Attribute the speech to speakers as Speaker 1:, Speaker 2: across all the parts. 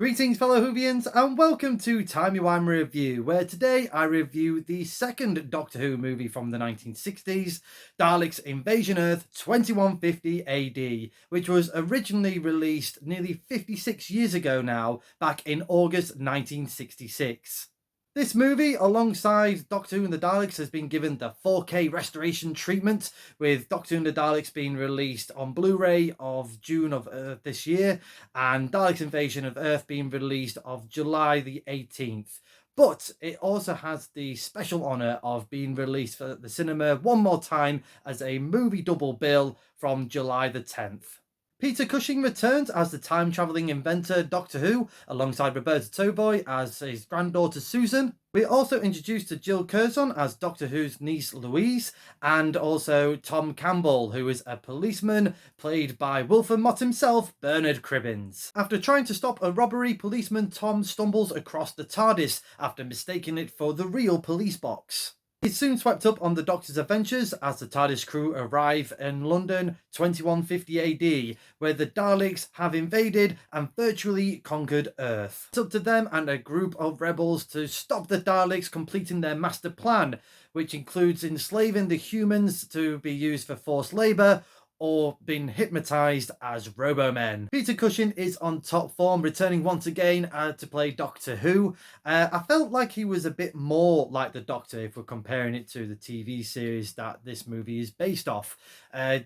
Speaker 1: Greetings, fellow Whovians, and welcome to Timey Wimey Review, where today I review the second Doctor Who movie from the 1960s, Daleks Invasion Earth 2150 AD, which was originally released nearly 56 years ago now, back in August 1966. This movie, alongside Doctor Who and the Daleks, has been given the 4K restoration treatment, with Doctor Who and the Daleks being released on Blu-ray of June of this year, and Daleks Invasion of Earth being released of July the 18th. But it also has the special honour of being released for the cinema one more time as a movie double bill from July the 10th. Peter Cushing returns as the time-travelling inventor Doctor Who, alongside Roberta Tobey as his granddaughter Susan. We're also introduced to Jill Curzon as Doctor Who's niece Louise, and also Tom Campbell, who is a policeman, played by Wilford Mott himself, Bernard Cribbins. After trying to stop a robbery, policeman Tom stumbles across the TARDIS after mistaking it for the real police box. He's soon swept up on the Doctor's adventures as the TARDIS crew arrive in London 2150 AD, where the Daleks have invaded and virtually conquered Earth. It's up to them and a group of rebels to stop the Daleks completing their master plan, which includes enslaving the humans to be used for forced labour, or been hypnotised as Robo-Men. Peter Cushing is on top form, returning once again to play Doctor Who. I felt like he was a bit more like the Doctor if we're comparing it to the TV series that this movie is based off.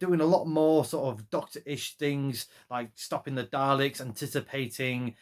Speaker 1: Doing a lot more sort of Doctor-ish things, like stopping the Daleks, anticipating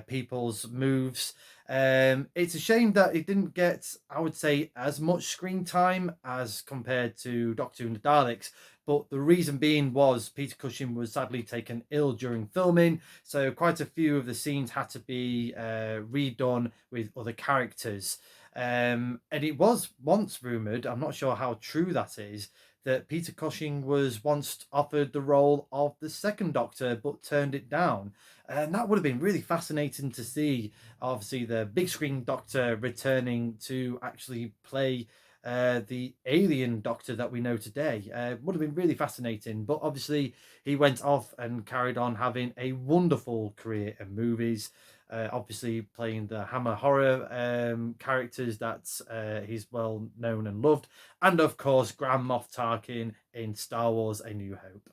Speaker 1: people's moves. It's a shame that it didn't get, I would say, as much screen time as compared to Doctor Who and the Daleks. But the reason being was Peter Cushing was sadly taken ill during filming, so quite a few of the scenes had to be redone with other characters. And it was once rumoured, I'm not sure how true that is, that Peter Cushing was once offered the role of the second Doctor but turned it down. And that would have been really fascinating to see, obviously, the big screen Doctor returning to actually play the alien Doctor that we know today. Would have been really fascinating, but obviously he went off and carried on having a wonderful career in movies. Obviously playing the Hammer horror characters that he's well known and loved, and of course Grand Moff Tarkin in Star Wars: A New Hope.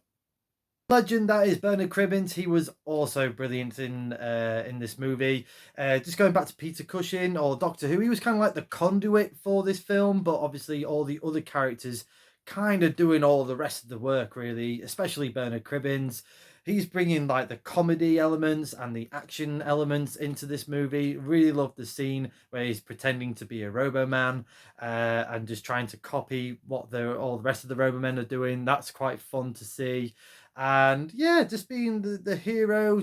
Speaker 1: Legend that is Bernard Cribbins. He was also brilliant in this movie. Just going back to Peter Cushing or Doctor Who, he was kind of like the conduit for this film, but obviously all the other characters kind of doing all the rest of the work, really, especially Bernard Cribbins. He's bringing like the comedy elements and the action elements into this movie. Really love the scene where he's pretending to be a Robo-Man and just trying to copy what all the rest of the Robo-Men are doing. That's quite fun to see. And yeah, just being the hero,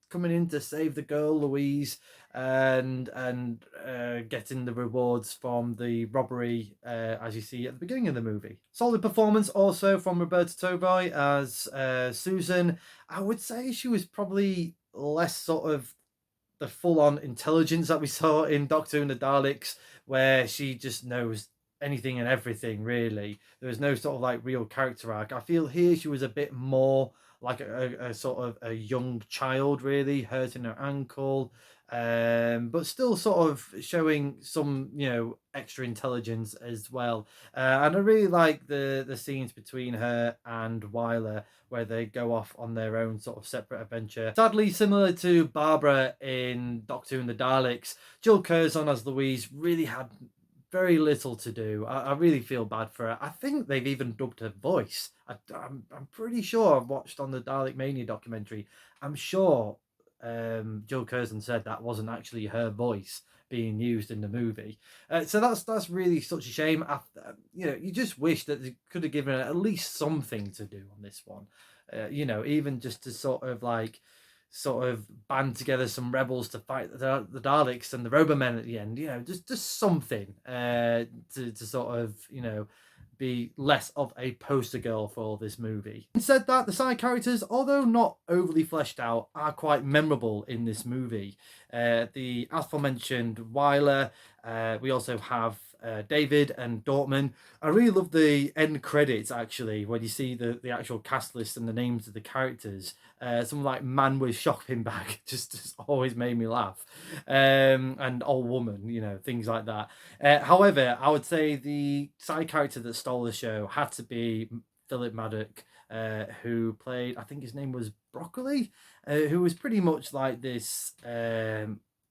Speaker 1: coming in to save the girl Louise, and getting the rewards from the robbery, as you see at the beginning of the movie. Solid performance also from Roberta Tobey as Susan. I would say she was probably less sort of the full-on intelligence that we saw in Doctor Who and the Daleks, where she just knows anything and everything, really. There was no sort of like real character arc. I feel here she was a bit more like a sort of a young child, really, hurting her ankle, but still sort of showing some, extra intelligence as well. And I really like the scenes between her and Wyler, where they go off on their own sort of separate adventure. Sadly, similar to Barbara in Doctor Who and the Daleks, Jill Curzon as Louise really had very little to do. I really feel bad for her. I think they've even dubbed her voice. I'm pretty sure I've watched on the Dalek Mania documentary. I'm sure Jill Curzon said that wasn't actually her voice being used in the movie. So that's really such a shame. You just wish that they could have given her at least something to do on this one. Even just to sort of band together some rebels to fight the Daleks and the Robomen at the end. Just something to sort of be less of a poster girl for this movie. Instead, that the side characters, although not overly fleshed out, are quite memorable in this movie. The aforementioned Wyler. We also have David and Dortmund. I really love the end credits actually when you see the actual cast list and the names of the characters. Something like Man with Shopping Bag just always made me laugh, and Old Woman, things like that. However, I would say the side character that stole the show had to be Philip Maddock, who played, I think his name was Broccoli, who was pretty much like this.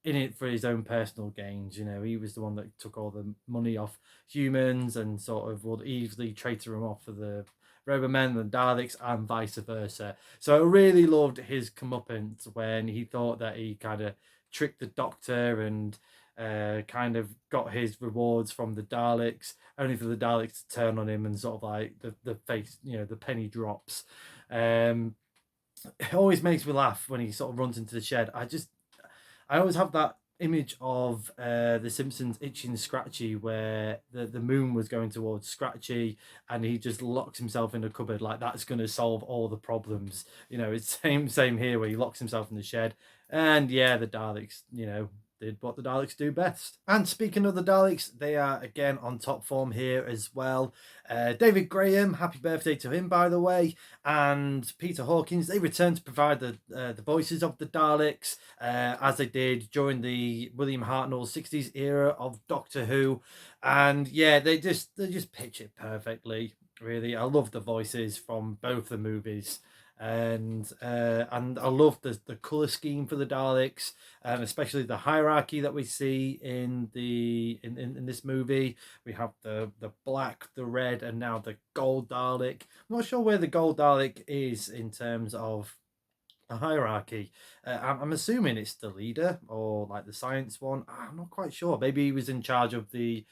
Speaker 1: In it for his own personal gains. He was the one that took all the money off humans and sort of would easily traitor them off for the Robomen and Daleks and vice versa. So I really loved his comeuppance when he thought that he kind of tricked the Doctor and kind of got his rewards from the Daleks, only for the Daleks to turn on him and sort of like the face, the penny drops. It always makes me laugh when he sort of runs into the shed. I always have that image of the Simpsons Itchy and Scratchy where the moon was going towards Scratchy and he just locks himself in a cupboard like that's going to solve all the problems. It's same here where he locks himself in the shed. And yeah, the Daleks, did what the Daleks do best. And speaking of the Daleks, they are again on top form here as well. David Graham, happy birthday to him, by the way, and Peter Hawkins, they returned to provide the voices of the Daleks, as they did during the William Hartnell 60s era of Doctor Who. And yeah, they just pitch it perfectly, really. I love the voices from both the movies. And I love the color scheme for the Daleks, and especially the hierarchy that we see in this movie. We have the black, the red, and now the gold Dalek. I'm not sure where the gold Dalek is in terms of a hierarchy. I'm assuming it's the leader or like the science one. I'm not quite sure. Maybe he was in charge of the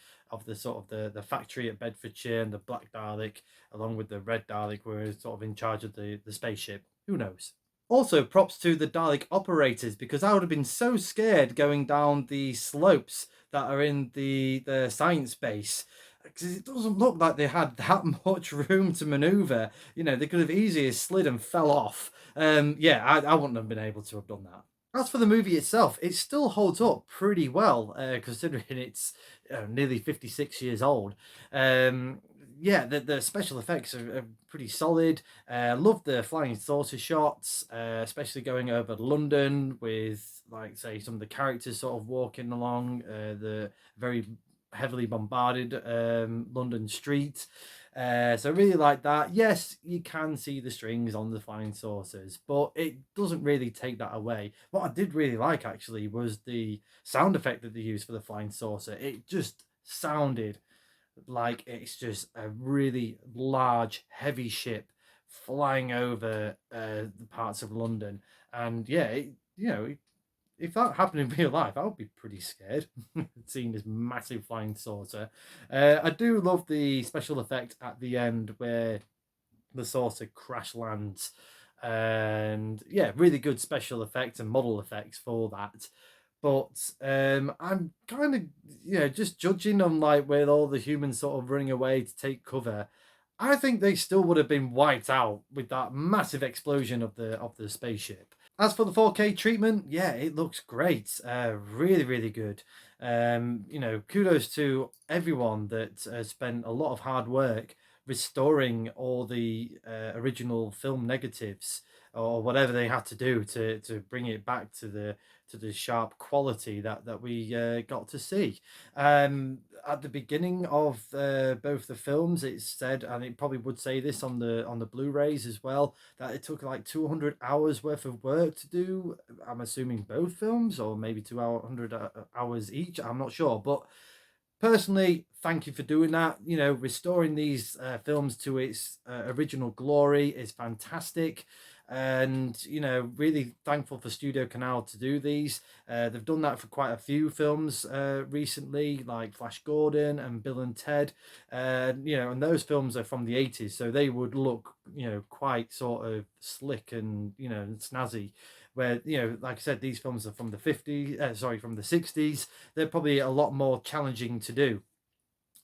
Speaker 1: sort of the factory at Bedfordshire, and the black Dalek, along with the red Dalek, were sort of in charge of the spaceship. Who knows? Also, props to the Dalek operators, because I would have been so scared going down the slopes that are in the science base, because it doesn't look like they had that much room to maneuver. They could have easily slid and fell off. Yeah, I wouldn't have been able to have done that. As for the movie itself, it still holds up pretty well, considering it's nearly 56 years old. Yeah, the special effects are pretty solid. Love the flying saucer shots, especially going over London with, like, say, some of the characters sort of walking along the very heavily bombarded London street. So I really like that. Yes, you can see the strings on the flying saucers, but it doesn't really take that away. What I did really like actually was the sound effect that they used for the flying saucer. It just sounded like it's just a really large, heavy ship flying over the parts of London. And yeah, if that happened in real life, I would be pretty scared seeing this massive flying saucer. I do love the special effect at the end where the saucer crash lands. And yeah, really good special effects and model effects for that. But I'm kind of, just judging on like with all the humans sort of running away to take cover. I think they still would have been wiped out with that massive explosion of the spaceship. As for the 4K treatment, yeah, it looks great. Really, really good. Kudos to everyone that spent a lot of hard work restoring all the original film negatives or whatever they had to do to bring it back to the sharp quality that we got to see. At the beginning of both the films, it said, and it probably would say this on the Blu-rays as well, that it took like 200 hours worth of work to do. I'm assuming both films, or maybe 200 hours each. I'm not sure, but personally, thank you for doing that. Restoring these films to its original glory is fantastic. And, really thankful for Studio Canal to do these. They've done that for quite a few films recently, like Flash Gordon and Bill and Ted. And those films are from the 80s, so they would look, quite sort of slick and, snazzy. Where, like I said, these films are from the 50s, from the 60s. They're probably a lot more challenging to do.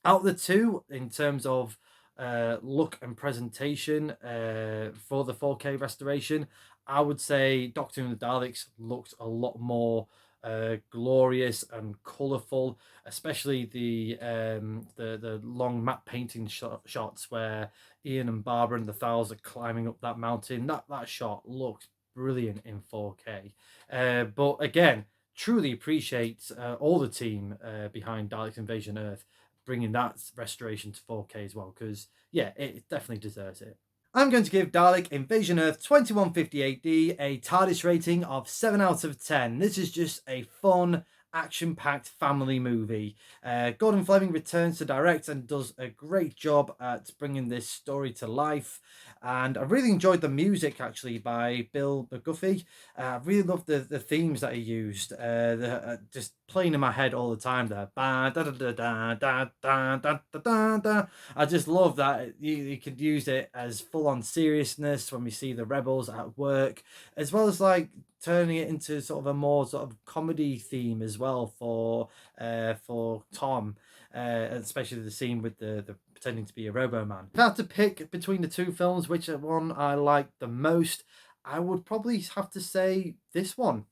Speaker 1: Out of the two, in terms of look and presentation for the 4K restoration, I would say Doctor Who and the Daleks looked a lot more glorious and colourful, especially the long matte painting shots where Ian and Barbara and the Thals are climbing up that mountain. That shot looks brilliant in 4K. But again, truly appreciate all the team behind Daleks Invasion Earth bringing that restoration to 4K as well, because yeah, it definitely deserves it. I'm going to give Dalek Invasion Earth 2158D a TARDIS rating of 7 out of 10. This is just a fun, action-packed family movie. Gordon Fleming returns to direct and does a great job at bringing this story to life. And I really enjoyed the music, actually, by Bill McGuffey. I really loved the themes that he used, just playing in my head all the time there. Ba, da, da, da, da, da, da, da, da, da, da. I just love that you could use it as full-on seriousness when we see the rebels at work, as well as like turning it into sort of a more sort of comedy theme as well for Tom, especially the scene with the pretending to be a Robo-Man. If I had to pick between the two films, which one I liked the most, I would probably have to say this one.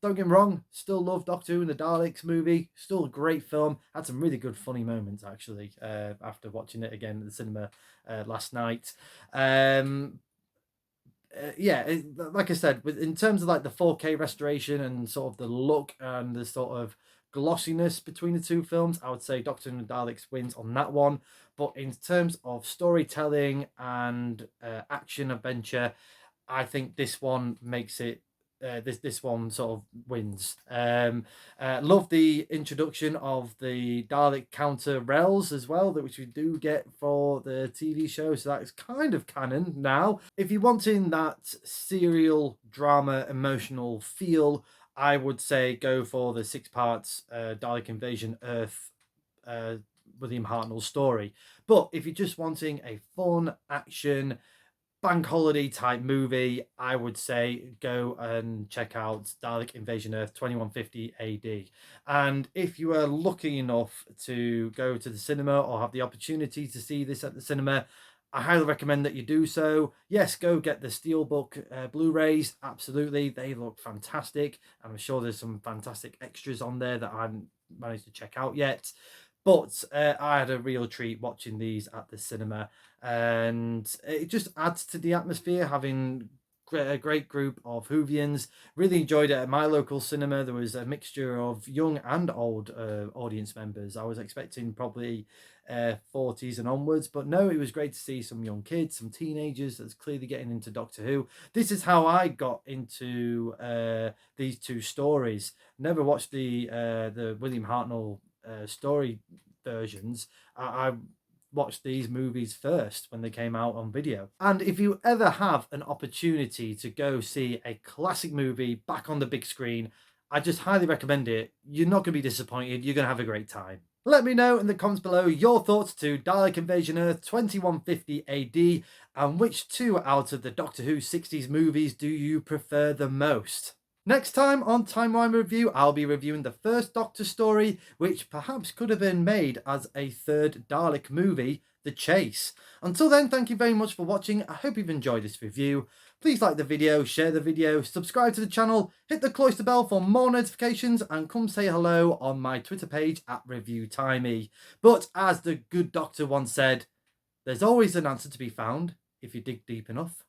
Speaker 1: Don't get me wrong, still love Doctor Who and the Daleks movie. Still a great film. Had some really good funny moments actually after watching it again at the cinema last night. Yeah, like I said, in terms of like the 4K restoration and sort of the look and the sort of glossiness between the two films, I would say Doctor Who and the Daleks wins on that one. But in terms of storytelling and action adventure, I think this one makes it. This one sort of wins. Love the introduction of the Dalek counter rails as well, which we do get for the TV show, so that is kind of canon now. If you're wanting that serial drama emotional feel, I would say go for the 6 parts Dalek Invasion Earth William Hartnell story. But if you're just wanting a fun action bank holiday type movie, I would say go and check out Dalek Invasion Earth 2150 AD. And if you are lucky enough to go to the cinema or have the opportunity to see this at the cinema, I highly recommend that you do so. Yes, go get the Steelbook Blu-rays. Absolutely, they look fantastic. I'm sure there's some fantastic extras on there that I haven't managed to check out yet. But I had a real treat watching these at the cinema, and it just adds to the atmosphere having a great group of Whovians. Really enjoyed it at my local cinema. There was a mixture of young and old audience members. I was expecting probably 40s and onwards, but no, it was great to see some young kids, some teenagers that's clearly getting into Doctor Who. This is how I got into these two stories. Never watched the William Hartnell story versions. I watched these movies first when they came out on video. And if you ever have an opportunity to go see a classic movie back on the big screen, I just highly recommend it. You're not going to be disappointed. You're going to have a great time. Let me know in the comments below your thoughts to Dalek Invasion Earth 2150 AD and which two out of the Doctor Who 60s movies do you prefer the most? Next time on Timey Wimey Review, I'll be reviewing the first Doctor story, which perhaps could have been made as a third Dalek movie, The Chase. Until then, thank you very much for watching. I hope you've enjoyed this review. Please like the video, share the video, subscribe to the channel, hit the cloister bell for more notifications, and come say hello on my Twitter page at ReviewTimey. But as the good doctor once said, there's always an answer to be found if you dig deep enough.